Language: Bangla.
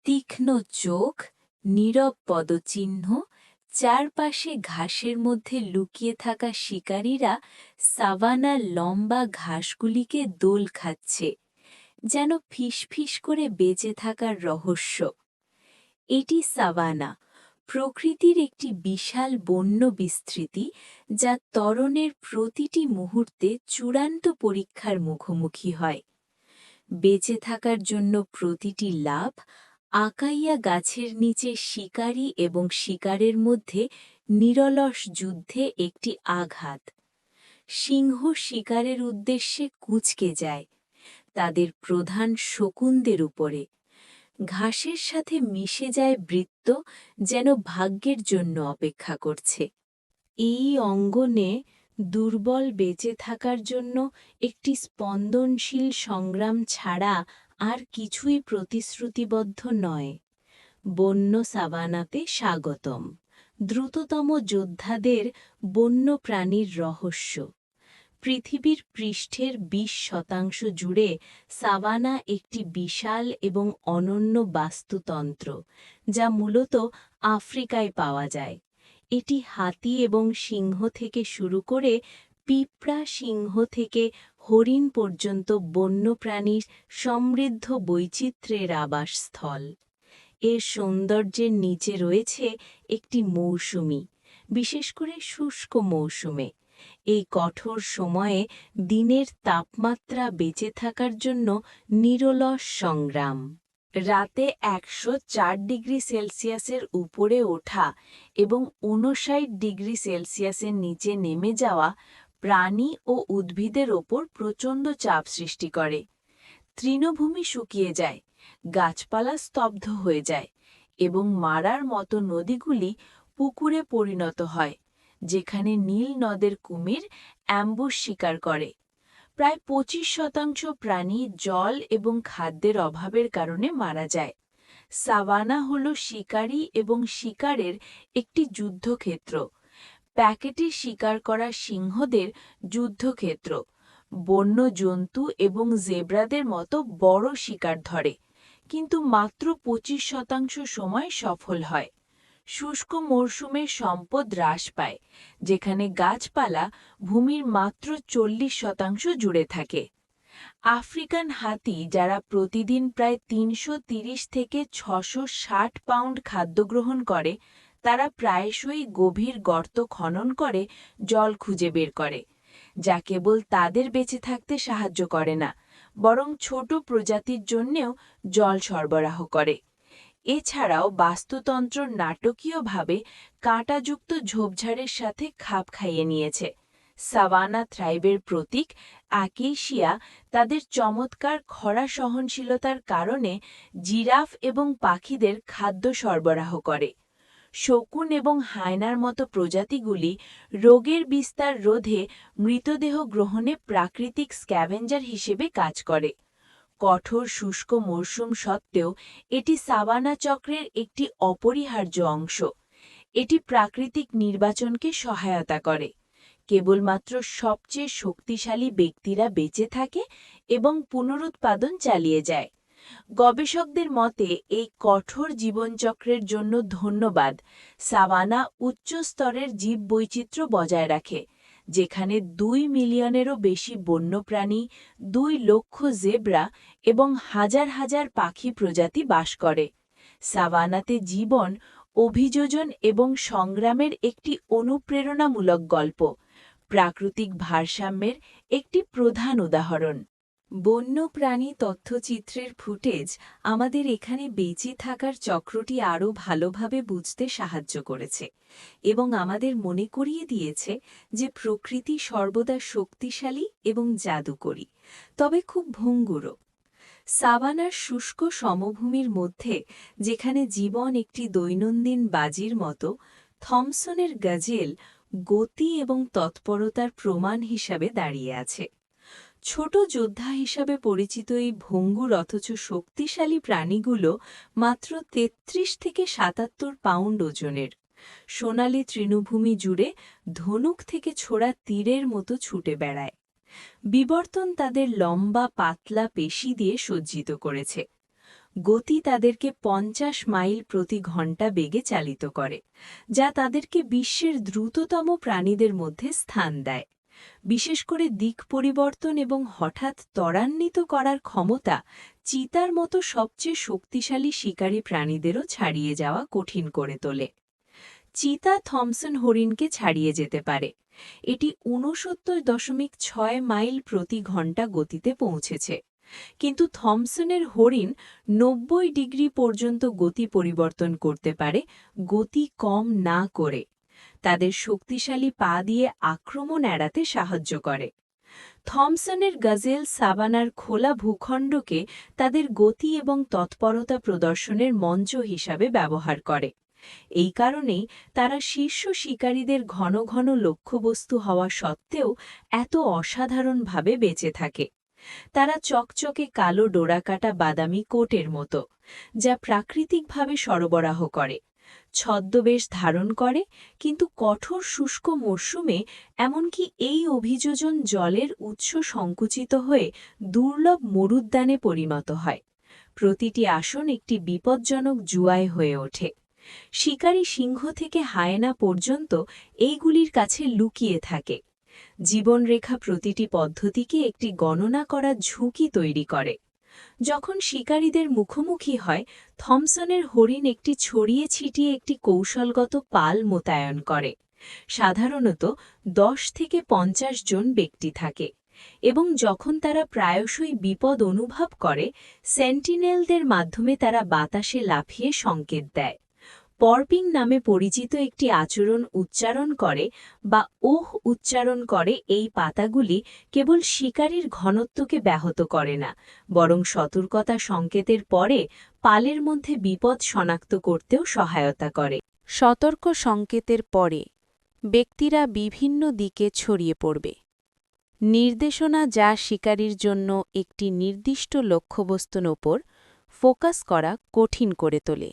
তীক্ষ্ণ চোখ, নীরব পদচিহ্ন, চারপাশে ঘাসের মধ্যে লুকিয়ে থাকা শিকারীরা সাভানার লম্বা ঘাসগুলিকে দোল খাচ্ছে, যেন ফিসফিস করে বেঁচে থাকার রহস্য। এটি সাভানা, প্রকৃতির একটি বিশাল বন্য বিস্তৃতি, যা ত্বরণের প্রতিটি মুহূর্তে চূড়ান্ত পরীক্ষার মুখোমুখি হয়। বেঁচে থাকার জন্য প্রতিটি লাফ, আকাইয়া গাছের নিচে শিকারী এবং শিকারের মধ্যে নিরলস যুদ্ধে একটি আঘাত। সিংহ শিকারের উদ্দেশ্যে কুঁচকে যায়, তাদের প্রধান শকুনদের উপরে। ঘাসের সাথে মিশে যায় বৃত্ত, যেন ভাগ্যের জন্য অপেক্ষা করছে। এই অঙ্গনে দুর্বল বেঁচে থাকার জন্য একটি স্পন্দনশীল সংগ্রাম ছাড়া আর কিছুই প্রতিশ্রুতিবদ্ধ নয়। বন্য সাভানাতে স্বাগতম, দ্রুততম যোদ্ধাদের বন্য প্রাণীর রহস্য। পৃথিবীর পৃষ্ঠের ২০% জুড়ে সাভানা একটি বিশাল এবং অনন্য বাস্তুতন্ত্র, যা মূলত আফ্রিকায় পাওয়া যায়। এটি হাতি এবং সিংহ থেকে শুরু করে পিঁপড়া, সিংহ থেকে হরিণ পর্যন্ত বন্যপ্রাণীর সমৃদ্ধ বৈচিত্র্যের আবাসস্থল। এর সৌন্দর্যের নিচে রয়েছে একটি মৌসুমী, বিশেষ করে শুষ্ক মৌসুমে। এই কঠোর সময়ে দিনের তাপমাত্রা বেঁচে থাকার জন্য নিরলস সংগ্রাম। রাতে ১০৪°C উপরে ওঠা এবং ৫৯°C নিচে নেমে যাওয়া প্রাণী ও উদ্ভিদের ওপর প্রচণ্ড চাপ সৃষ্টি করে। তৃণভূমি শুকিয়ে যায়, গাছপালা স্তব্ধ হয়ে যায় এবং মারার মতো নদীগুলি পুকুরে পরিণত হয়, যেখানে নীল নদের কুমির অ্যাম্বুশ শিকার করে। প্রায় ২৫% প্রাণী জল এবং খাদ্যের অভাবের কারণে মারা যায়। সাভানা হল শিকারী এবং শিকারের একটি যুদ্ধক্ষেত্র। প্যাকেটে শিকার করা সিংহদের যুদ্ধক্ষেত্র বন্য জন্তু এবং জেব্রাদের মতো বড় শিকার ধরে, কিন্তু মাত্র ২৫% সময় সফল হয়। শুষ্ক মরশুমে সম্পদ হ্রাস পায়, যেখানে গাছপালা ভূমির মাত্র ৪০% জুড়ে থাকে। আফ্রিকান হাতি, যারা প্রতিদিন প্রায় ৩৩০ থেকে ৬৬০ পাউন্ড খাদ্য গ্রহণ করে, তারা প্রায়শই গভীর গর্ত খনন করে জল খুঁজে বের করে, যা কেবল তাদের বেঁচে থাকতে সাহায্য করে না, বরং ছোট প্রজাতির জন্যেও জল সরবরাহ করে। এছাড়াও বাস্তুতন্ত্র নাটকীয়ভাবে কাঁটাযুক্ত ঝোপঝাড়ের সাথে খাপ খাইয়ে নিয়েছে। সাভানা থ্রাইবের প্রতীক অ্যাকেশিয়া তাদের চমৎকার খরা সহনশীলতার কারণে জিরাফ এবং পাখিদের খাদ্য সরবরাহ করে। শকুন এবং হায়নার মতো প্রজাতিগুলি রোগের বিস্তার রোধে মৃতদেহ গ্রহণে প্রাকৃতিক স্ক্যাভেঞ্জার হিসেবে কাজ করে। কঠোর শুষ্ক মরশুম সত্ত্বেও এটি সাভানা চক্রের একটি অপরিহার্য অংশ। এটি প্রাকৃতিক নির্বাচনকে সহায়তা করে। কেবলমাত্র সবচেয়ে শক্তিশালী ব্যক্তিরা বেঁচে থাকে এবং পুনরুৎপাদন চালিয়ে যায়। গবেষকদের মতে এই কঠোর জীবনচক্রের জন্য ধন্যবাদ সাভানা উচ্চ স্তরের জীববৈচিত্র্য বজায় রাখে, যেখানে ২ মিলিয়নেরও বেশি বন্যপ্রাণী, ২ লক্ষ জেব্রা এবং হাজার হাজার পাখি প্রজাতি বাস করে। সাভানাতে জীবন, অভিযোজন এবং সংগ্রামের একটি অনুপ্রেরণামূলক গল্প, প্রাকৃতিক ভারসাম্যের একটি প্রধান উদাহরণ। বন্যপ্রাণী তথ্যচিত্রের ফুটেজ আমাদের এখানে বেঁচে থাকার চক্রটি আরও ভালোভাবে বুঝতে সাহায্য করেছে এবং আমাদের মনে করিয়ে দিয়েছে যে প্রকৃতি সর্বদা শক্তিশালী এবং জাদুকরী, তবে খুব ভঙ্গুরও। সাভানার শুষ্ক সমভূমির মধ্যে, যেখানে জীবন একটি দৈনন্দিন বাজির মতো, থমসনের গজেল গতি এবং তৎপরতার প্রমাণ হিসাবে দাঁড়িয়ে আছে। ছোট যোদ্ধা হিসাবে পরিচিত এই ভঙ্গুর অথচ শক্তিশালী প্রাণীগুলো মাত্র ৩৩ থেকে ৭৭ পাউন্ড ওজনের। সোনালি তৃণভূমি জুড়ে ধনুক থেকে ছোড়া তীরের মতো ছুটে বেড়ায়। বিবর্তন তাদের লম্বা পাতলা পেশি দিয়ে সজ্জিত করেছে। গতি তাদেরকে 50 মাইল প্রতি ঘন্টা বেগে চালিত করে, যা তাদেরকে বিশ্বের দ্রুততম প্রাণীদের মধ্যে স্থান দেয়। বিশেষ করে দিক পরিবর্তন এবং হঠাৎ ত্বরান্বিত করার ক্ষমতা চিতার মতো সবচেয়ে শক্তিশালী শিকারী প্রাণীদেরও ছাড়িয়ে যাওয়া কঠিন করে তোলে। চিতা থমসন হরিণকে ছাড়িয়ে যেতে পারে। এটি ৬৯.৬ মাইল প্রতি ঘন্টা গতিতে পৌঁছেছে। কিন্তু থমসনের হরিণ ৯০ ডিগ্রি পর্যন্ত গতি পরিবর্তন করতে পারে গতি কম না করে। তাদের শক্তিশালী পা দিয়ে আক্রমণ এড়াতে সাহায্য করে। থমসনের গজেল সাভানার খোলা ভূখণ্ডকে তাদের গতি এবং তৎপরতা প্রদর্শনের মঞ্চ হিসাবে ব্যবহার করে। এই কারণেই তারা শীর্ষ শিকারীদের ঘন ঘন লক্ষ্যবস্তু হওয়া সত্ত্বেও এত অসাধারণভাবে বেঁচে থাকে। তারা চকচকে কালো ডোরাকাটা বাদামি কোটের মতো, যা প্রাকৃতিকভাবে সরবরাহ করে, ছদ্মবেশ ধারণ করে, কিন্তু কঠোর শুষ্ক মরশুমে এমনকি এই অভিযোজন জলের উৎস সংকুচিত হয়ে দুর্লভ মরুদ্যানে পরিণত হয়। প্রতিটি আসন একটি বিপজ্জনক জুয়ায় হয়ে ওঠে। শিকারী সিংহ থেকে হায়েনা পর্যন্ত এইগুলির কাছে লুকিয়ে থাকে। জীবনরেখা প্রতিটি পদ্ধতিকে একটি গণনা করা ঝুঁকি তৈরি করে। যখন শিকারীদের মুখোমুখি হয়, থমসনের হরিণ একটি ছড়িয়ে ছিটিয়ে একটি কৌশলগত পাল মোতায়েন করে। সাধারণত ১০ থেকে ৫০ জন ব্যক্তি থাকে, এবং যখন তারা প্রায়শই বিপদ অনুভব করে, সেন্টিনেলদের মাধ্যমে তারা বাতাসে লাফিয়ে সংকেত দেয়। পরপিং নামে পরিচিত একটি আচরণ উচ্চারণ করে বা ওহ উচ্চারণ করে। এই পাতাগুলি কেবল শিকারীর ঘনত্বকে ব্যাহত করে না, বরং সতর্কতা সংকেতের পরে পালের মধ্যে বিপদ শনাক্ত করতেও সহায়তা করে। সতর্ক সংকেতের পরে ব্যক্তিরা বিভিন্ন দিকে ছড়িয়ে পড়বে। নির্দেশনা যা শিকারীর জন্য একটি নির্দিষ্ট লক্ষ্যবস্তুর ওপর ফোকাস করা কঠিন করে তোলে।